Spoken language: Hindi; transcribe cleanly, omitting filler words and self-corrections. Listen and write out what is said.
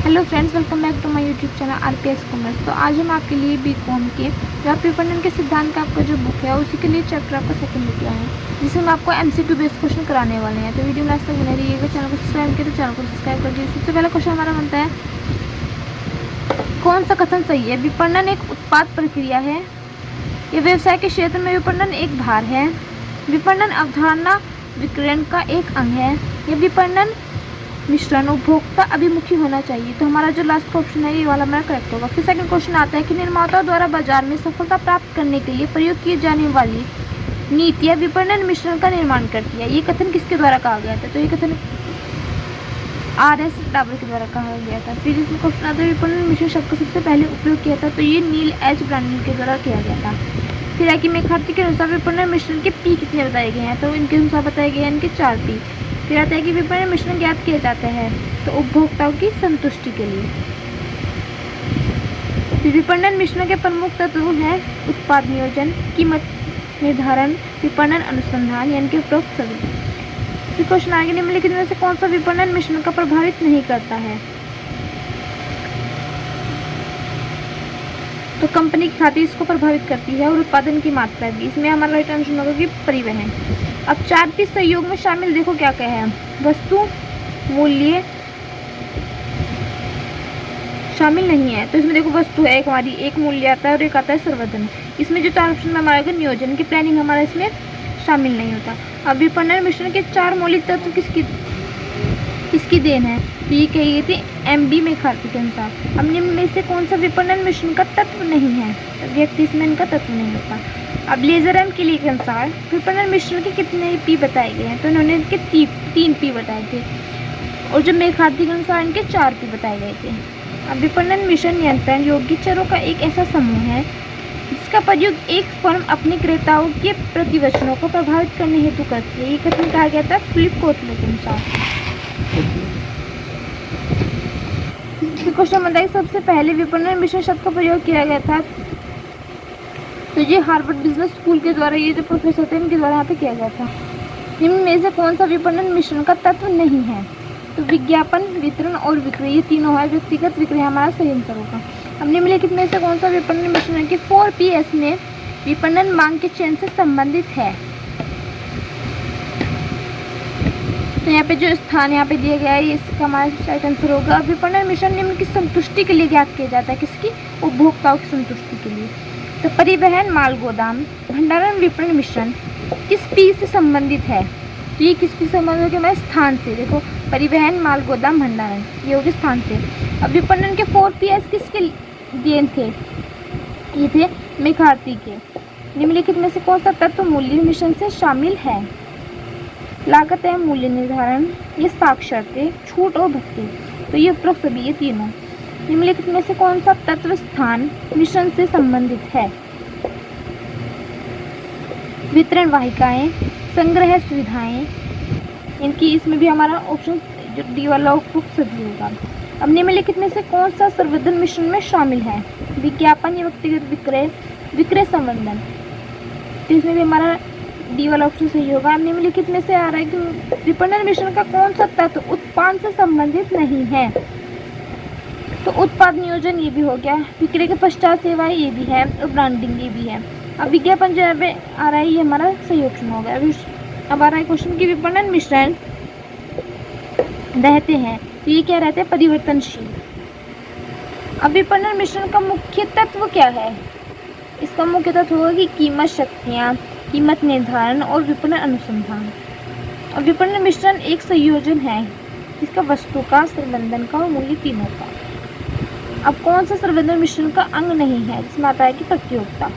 Hello friends, welcome back to my YouTube channel RPS commerce. तो आज हम आपके लिए बीकॉम के व्यापक विपणन के सिद्धांत का आपका जो बुक है उसी के लिए चैप्टर आपका सेकंड लेके आए हैं, जिसमें हम आपको एमसीक्यू बेस्ड क्वेश्चन कराने वाले हैं। तो वीडियो में लास्ट तक बने रहिएगा। चैनल को सब्सक्राइब किया तो चैनल को सब्सक्राइब कर दीजिए। सबसे पहला क्वेश्चन हमारा बनता है, कौन सा कथन सही है? विपणन एक उत्पाद प्रक्रिया है। यह व्यवसाय के क्षेत्र में विपणन एक भार है। विपणन अवधारणा विक्रयण का एक अंग है। यह विपणन मिश्रण उपभोक्ता अभिमुखी होना चाहिए। तो हमारा जो लास्ट का ऑप्शन है ये वाला हमारा करेक्ट होगा। फिर सेकंड क्वेश्चन आता है कि निर्माताओं द्वारा बाजार में सफलता प्राप्त करने के लिए प्रयोग किए जाने वाली नीतियाँ विपणन मिश्रण का निर्माण करती है। ये कथन किसके द्वारा कहा गया था? तो ये कथन आर.एस. डाबर के द्वारा कहा गया था। फिर इसमें क्वेश्चन आता है विपणन मिश्रण शब्द का सबसे पहले उपयोग किया था, तो ये नील एच. ब्रांडल के द्वारा किया गया था। फिर है कि मेखार्थी के अनुसार विपणन मिश्रण के पी कितने बताए गए हैं? तो इनके अनुसार बताए गए हैं इनके 4 पी। फिर आता है कि विपणन मिश्रण ज्ञात किया जाता है तो उपभोक्ताओं की संतुष्टि के लिए। फिर विपणन मिश्रण के प्रमुख तत्व हैं उत्पाद नियोजन, कीमत निर्धारण, विपणन अनुसंधान, यानी कि उपरोक्त सभी। फिर क्वेश्चन आगे निम्नलिखित में से कौन सा विपणन मिश्रण का प्रभावित नहीं करता है? तो कंपनी की ख्याति इसको प्रभावित करती है और उत्पादन की मात्रा भी। इसमें हमारा राइट आंसर होगा कि परिवहन। अब 4 पी सहयोग में शामिल देखो क्या क्या है। वस्तु, मूल्य शामिल नहीं है, तो इसमें देखो वस्तु है एक हमारी, एक मूल्य आता है और एक आता है संवर्धन। इसमें जो 4 ऑप्शन में हमारा नियोजन की प्लानिंग हमारा इसमें शामिल नहीं होता। अब विपणन मिश्रण के 4 मौलिक तत्व किसकी देन है? तो ये कही गई थी एम.बी. मेखार्थी के अनुसार। अब निम्न में से कौन सा विपणन मिश्रण का तत्व नहीं है? तो व्यक्ति इसमें इनका तत्व नहीं होता। अब लेजर एम के लिए के अनुसार विपणन मिश्रण के कितने पी बताए गए हैं? तो इन्होंने इनके 3 पी बताए थे और जब मेखार्थी के अनुसार इनके 4 पी बताए गए थे। अब विपणन मिश्रण नियंत्रण योग्य चरों का एक ऐसा समूह है जिसका प्रयोग एक फर्म अपने क्रेताओं के प्रतिवचनों को प्रभावित करने हेतु करती है। ये कथन कहा गया था फिलिप कोटले के अनुसार। क्वेश्चन बनता है सबसे पहले विपणन मिश्रण शब्द का प्रयोग किया गया था, तो ये हार्वर्ड बिजनेस स्कूल के द्वारा, ये जो प्रोफेसर थे इनके द्वारा यहाँ पे किया गया था। निम्न में से कौन सा विपणन मिश्रण का तत्व नहीं है? तो विज्ञापन, वितरण और विक्रय, ये तीनों है। व्यक्तिगत विक्रय हमारा सही आंसर होगा। अब निम्नलिखित में से कौन सा विपणन मिश्रण के 4 PS में विपणन मांग के चयन से संबंधित है? तो यहाँ पे जो स्थान यहाँ पे दिया गया है इसका हमारा राइट आंसर होगा। विपणन मिश्रण निम्न की संतुष्टि के लिए ज्ञात किया जाता है। किसकी? उपभोक्ताओं की संतुष्टि के लिए। तो परिवहन, माल गोदाम, भंडारण, विपणन मिश्रण किस पी से संबंधित है? तो ये किस पी से संबंधित है? स्थान से। देखो परिवहन, माल गोदाम, भंडारण, ये होगी स्थान से। अब विपणन के 4 PS किसके देन थे? ये थे मेखार्थी के। निम्नलिखित में से कौन सा तत्व मूल्य मिश्रण से शामिल है? लागत है, मूल्य निर्धारण, ये साक्षरते, छूट और भक्ति, तो ये उपरोक्त सभी, ये तीनों। निम्नलिखित में से कौन सा तत्व स्थान मिश्रण से संबंधित है? वितरण वाहिकाएं, संग्रह सुविधाएं, इनकी इसमें भी हमारा ऑप्शन जो डी वाला उपरोक्त सभी होगा। अब निम्नलिखित में से कौन सा संवर्धन मिश्रण में शामिल है? विज्ञापन या व्यक्तिगत विक्रय, विक्रय संवर्धन, तो इसमें भी हमारा डी वाला ऑप्शन सही होगा। निम्नलिखित में से आ रहा है कि विपणन मिश्रण का कौन सा तत्व उत्पाद से संबंधित नहीं है? तो उत्पाद नियोजन ये भी हो गया, विक्रय के पश्चात सेवाएं ये भी है और ब्रांडिंग ये भी है। अब विज्ञापन जो है आ रहा है ये हमारा सही ऑप्शन होगा। अब आ रहा है क्वेश्चन की विपणन मिश्रण रहते हैं, तो ये क्या रहते हैं? परिवर्तनशील। अब विपणन मिश्रण का मुख्य तत्व क्या है? इसका मुख्य तत्व होगा कि कीमत शक्तियाँ, कीमत निर्धारण और विपणन अनुसंधान। और विपणन मिश्रण एक संयोजन है जिसका वस्तु का, संवर्धन का और मूल्य तीनों का। अब कौन सा संवर्धन मिश्रण का अंग नहीं है? जिसमें आता है कि प्रतियोगिता।